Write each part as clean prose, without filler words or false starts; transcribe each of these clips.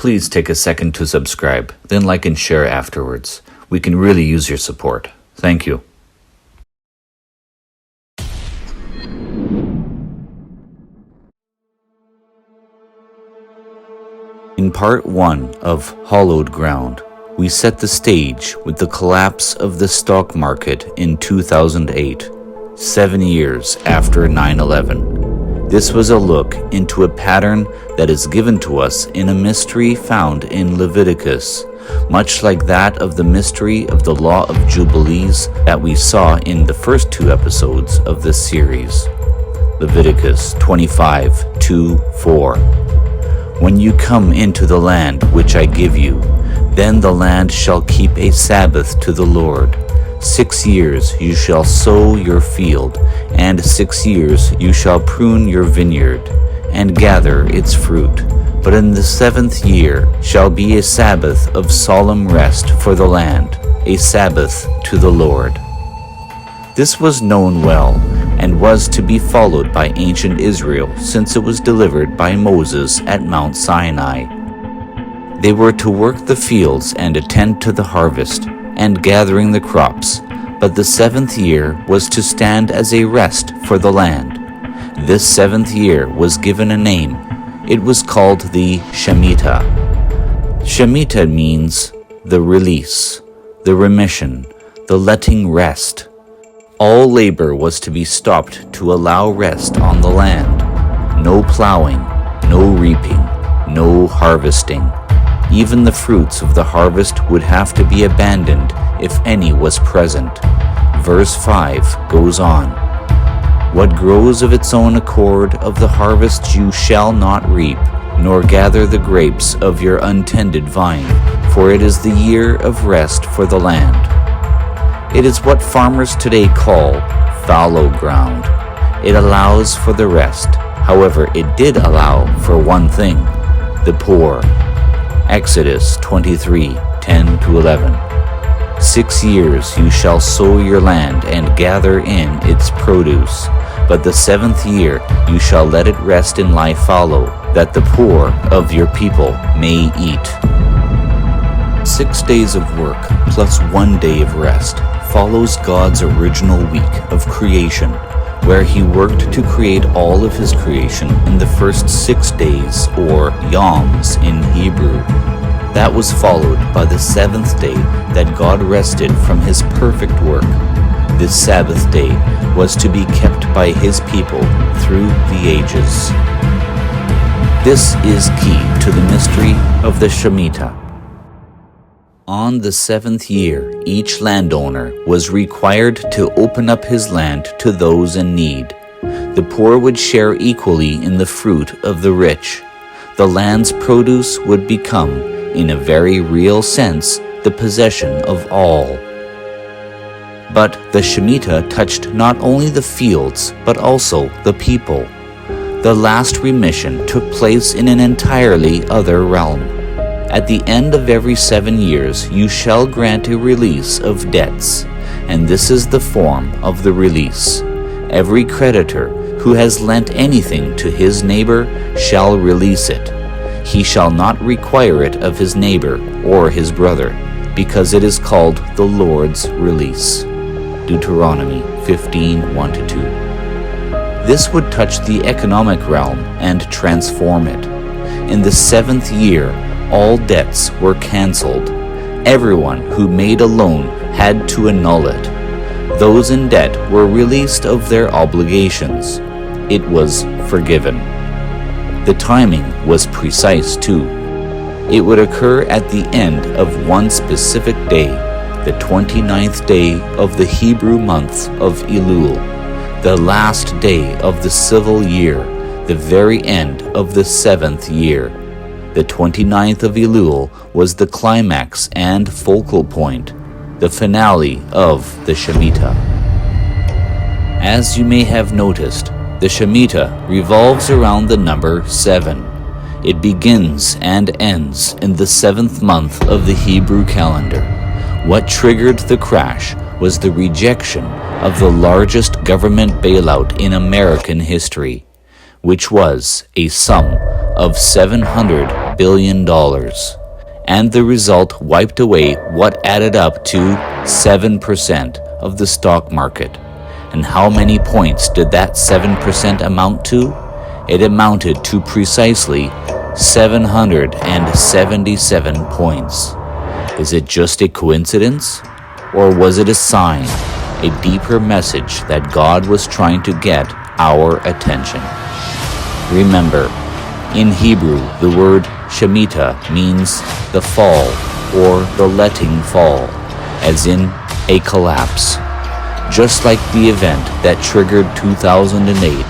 Please take a second to subscribe, then like and share afterwards. We can really use your support. Thank you. In part 1 of Hallowed Ground, we set the stage with the collapse of the stock market in 2008, 7 years after 9/11. This was a look into a pattern that is given to us in a mystery found in Leviticus, much like that of the mystery of the Law of Jubilees that we saw in the first 2 episodes of this series. Leviticus 25:2-4. When you come into the land which I give you, then the land shall keep a Sabbath to the Lord. 6 years you shall sow your field, and 6 years you shall prune your vineyard, and gather its fruit. But in the 7th year shall be a Sabbath of solemn rest for the land, a Sabbath to the Lord. This was known well, and was to be followed by ancient Israel, since it was delivered by Moses at Mount Sinai. They were to work the fields and attend to the harvest, and gathering the crops, but the 7th year was to stand as a rest for the land. This 7th year was given a name. It was called the Shemitah. Shemitah means the release, the remission, the letting rest. All labor was to be stopped to allow rest on the land. No plowing, no reaping, no harvesting. Even the fruits of the harvest would have to be abandoned if any was present. Verse 5 goes on, "What grows of its own accord of the harvest you shall not reap, nor gather the grapes of your untended vine, for it is the year of rest for the land." It is what farmers today call fallow ground. It allows for the rest. However, it did allow for one thing, the poor. Exodus 23:10-11. 6 years you shall sow your land and gather in its produce, but the 7th year you shall let it rest and lie fallow, that the poor of your people may eat. 6 days of work plus 1 day of rest follows God's original week of creation, where he worked to create all of his creation in the first 6 days, or yoms in Hebrew. That was followed by the 7th day that God rested from his perfect work. This Sabbath day was to be kept by his people through the ages. This is key to the mystery of the Shemitah. On the 7th year, each landowner was required to open up his land to those in need. The poor would share equally in the fruit of the rich. The land's produce would become, in a very real sense, the possession of all. But the Shemitah touched not only the fields, but also the people. The last remission took place in an entirely other realm. At the end of every 7 years, you shall grant a release of debts, and this is the form of the release. Every creditor who has lent anything to his neighbor shall release it. He shall not require it of his neighbor or his brother, because it is called the Lord's release. Deuteronomy 15:1-2. This would touch the economic realm and transform it. In the 7th year, all debts were cancelled. Everyone who made a loan had to annul it. Those in debt were released of their obligations. It was forgiven. The timing was precise too. It would occur at the end of one specific day, the 29th day of the Hebrew month of Elul, the last day of the civil year, the very end of the 7th year. The 29th of Elul was the climax and focal point, the finale of the Shemitah. As you may have noticed, the Shemitah revolves around the number 7. It begins and ends in the 7th month of the Hebrew calendar. What triggered the crash was the rejection of the largest government bailout in American history, which was a sum of $700 billion, and the result wiped away what added up to 7% of the stock market. And how many points did that 7% amount to? It amounted to precisely 777 points. Is it just a coincidence? Or was it a sign, a deeper message that God was trying to get our attention? Remember, in Hebrew, the word Shemitah means the fall or the letting fall, as in a collapse. Just like the event that triggered 2008,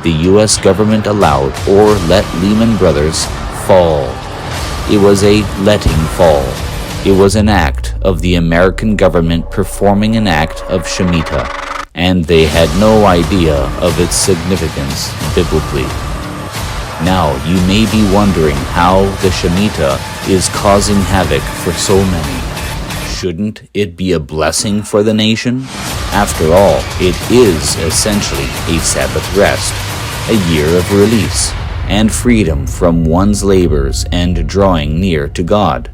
the U.S. government allowed or let Lehman Brothers fall. It was a letting fall. It was an act of the American government performing an act of Shemitah, and they had no idea of its significance biblically. Now you may be wondering how the Shemitah is causing havoc for so many. Shouldn't it be a blessing for the nation? After all, it is essentially a Sabbath rest, a year of release and freedom from one's labors and drawing near to God.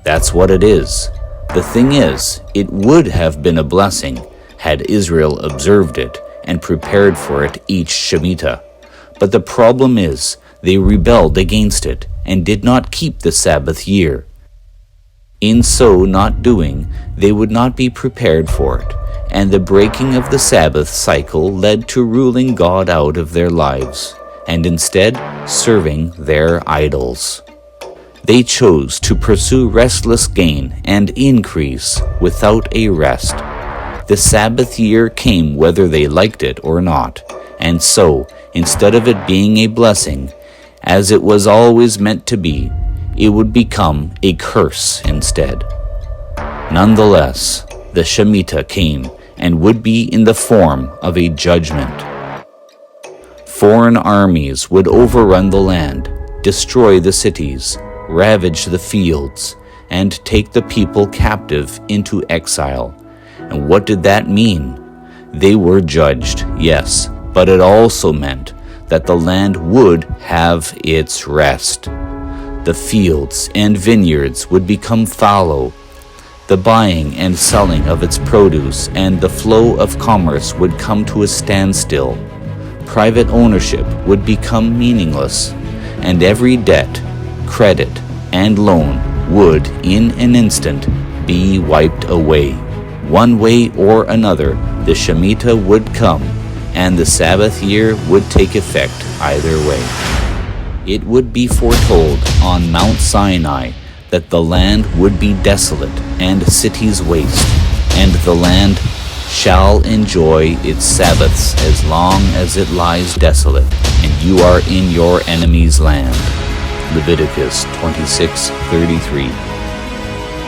That's what it is. The thing is, it would have been a blessing had Israel observed it and prepared for it each Shemitah. But the problem is, they rebelled against it and did not keep the Sabbath year. In so not doing, they would not be prepared for it, and the breaking of the Sabbath cycle led to ruling God out of their lives, and instead serving their idols. They chose to pursue restless gain and increase without a rest. The Sabbath year came whether they liked it or not, and so, instead of it being a blessing, as it was always meant to be, it would become a curse instead. Nonetheless, the Shemitah came and would be in the form of a judgment. Foreign armies would overrun the land, destroy the cities, ravage the fields, and take the people captive into exile. And what did that mean? They were judged, yes, but it also meant that the land would have its rest. The fields and vineyards would become fallow. The buying and selling of its produce and the flow of commerce would come to a standstill. Private ownership would become meaningless, and every debt, credit, and loan would, in an instant, be wiped away. One way or another, the Shemitah would come, and the Sabbath year would take effect either way. It would be foretold on Mount Sinai that the land would be desolate and cities waste, and the land shall enjoy its Sabbaths as long as it lies desolate, and you are in your enemy's land. Leviticus 26:33.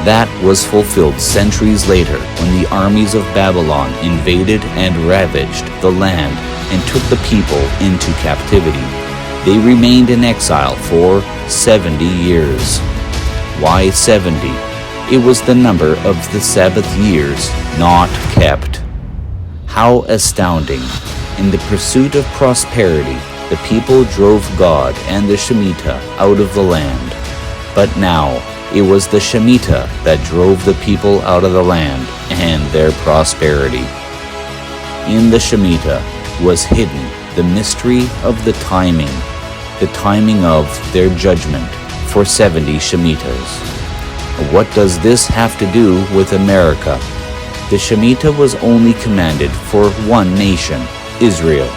That was fulfilled centuries later when the armies of Babylon invaded and ravaged the land and took the people into captivity. They remained in exile for 70 years. Why 70? It was the number of the Sabbath years not kept. How astounding! In the pursuit of prosperity, the people drove God and the Shemitah out of the land. But now, it was the Shemitah that drove the people out of the land and their prosperity. In the Shemitah was hidden the mystery of the timing of their judgment for 70 Shemitahs. What does this have to do with America? The Shemitah was only commanded for one nation, Israel.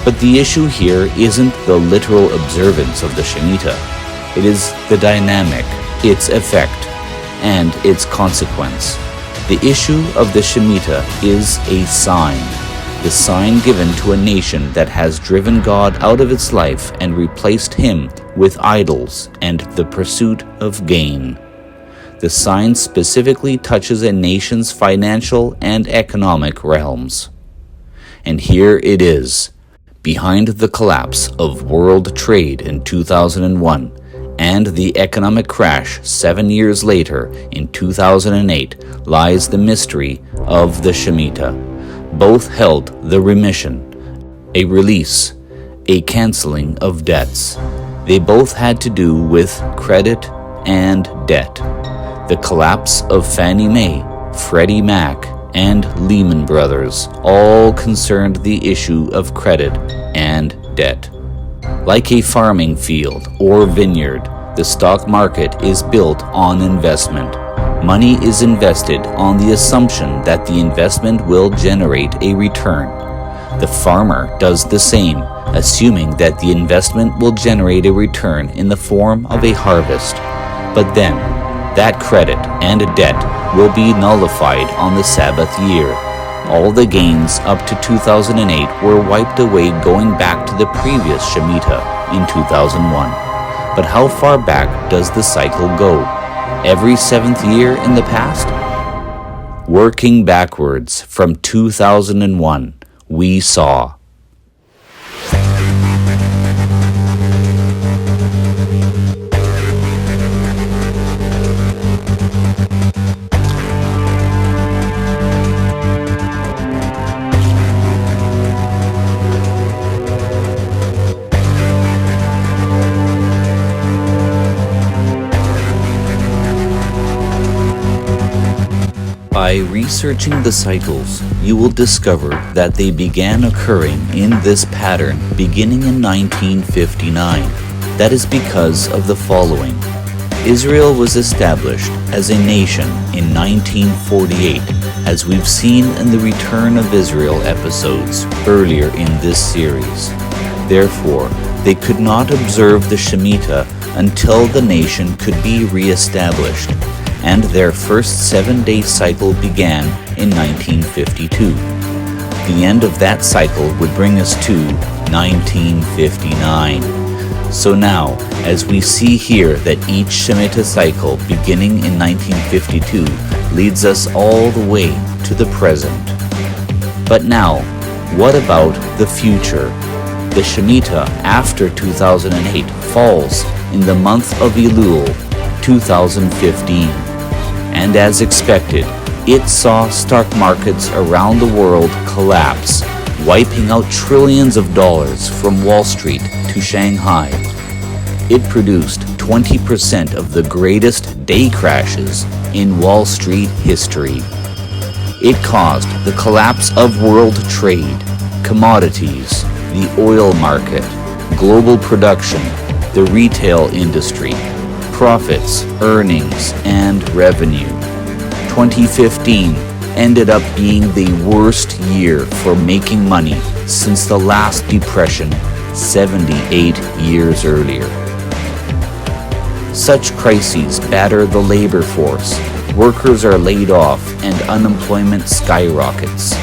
But the issue here isn't the literal observance of the Shemitah. It is the dynamic, its effect, and its consequence. The issue of the Shemitah is a sign, the sign given to a nation that has driven God out of its life and replaced him with idols and the pursuit of gain. The sign specifically touches a nation's financial and economic realms. And here it is, behind the collapse of world trade in 2001, and the economic crash 7 years later in 2008 lies the mystery of the Shemitah. Both held the remission, a release, a canceling of debts, They both had to do with credit and debt. The collapse of Fannie Mae, Freddie Mac, and Lehman Brothers all concerned the issue of credit and debt. Like a farming field or vineyard, the stock market is built on investment. Money is invested on the assumption that the investment will generate a return. The farmer does the same, assuming that the investment will generate a return in the form of a harvest. But then, that credit and debt will be nullified on the Sabbath year. All the gains up to 2008 were wiped away going back to the previous Shemitah in 2001. But how far back does the cycle go? Every seventh year in the past? Working backwards from 2001, we saw By researching the cycles, you will discover that they began occurring in this pattern beginning in 1959. That is because of the following. Israel was established as a nation in 1948, as we've seen in the Return of Israel episodes earlier in this series. Therefore, they could not observe the Shemitah until the nation could be re-established, and their first 7-day cycle began in 1952. The end of that cycle would bring us to 1959. So now, as we see here that each Shemitah cycle beginning in 1952 leads us all the way to the present. But now, what about the future? The Shemitah after 2008 falls in the month of Elul, 2015. And as expected, it saw stock markets around the world collapse, wiping out trillions of dollars from Wall Street to Shanghai. It produced 20% of the greatest day crashes in Wall Street history. It caused the collapse of world trade, commodities, the oil market, global production, the retail industry, profits, earnings, and revenue. 2015 ended up being the worst year for making money since the last depression 78 years earlier. Such crises batter the labor force. Workers are laid off and unemployment skyrockets.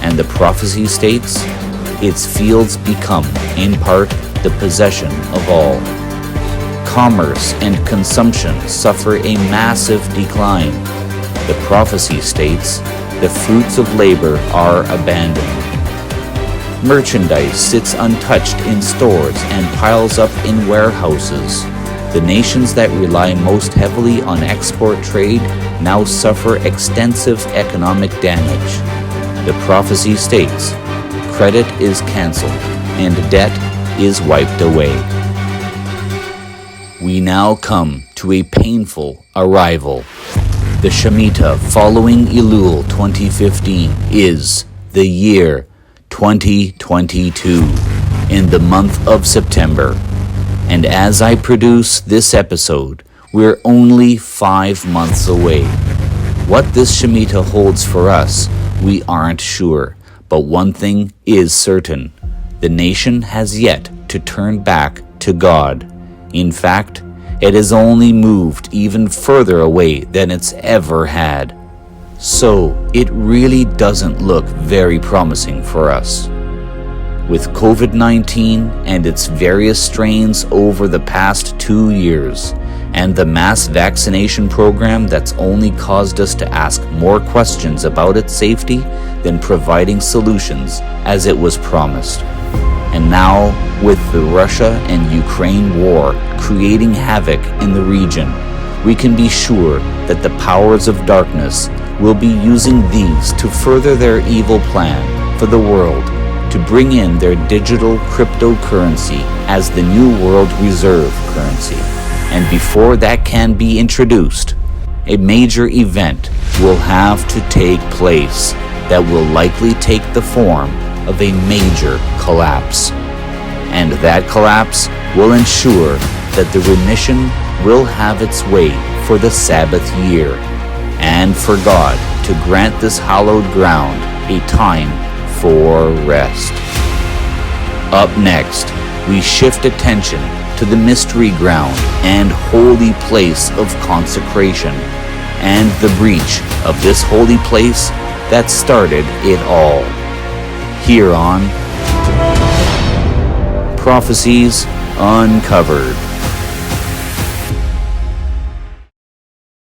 And the prophecy states, its fields become, in part, the possession of all. Commerce and consumption suffer a massive decline. The prophecy states, the fruits of labor are abandoned. Merchandise sits untouched in stores and piles up in warehouses. The nations that rely most heavily on export trade now suffer extensive economic damage. The prophecy states, credit is canceled and debt is wiped away. We now come to a painful arrival. The Shemitah following Elul 2015 is the year 2022 in the month of September. And as I produce this episode, we're only 5 months away. What this Shemitah holds for us, we aren't sure. But one thing is certain. The nation has yet to turn back to God. In fact, it has only moved even further away than it's ever had. So, it really doesn't look very promising for us. With COVID-19 and its various strains over the past 2 years, and the mass vaccination program that's only caused us to ask more questions about its safety than providing solutions as it was promised. And now, with the Russia and Ukraine war creating havoc in the region, we can be sure that the powers of darkness will be using these to further their evil plan for the world, to bring in their digital cryptocurrency as the new world reserve currency. And before that can be introduced, a major event will have to take place that will likely take the form of a major collapse. And that collapse will ensure that the remission will have its way for the Sabbath year, and for God to grant this hallowed ground a time for rest. Up next, we shift attention to the mystery ground and holy place of consecration, and the breach of this holy place that started it all. Here on Prophecies Uncovered.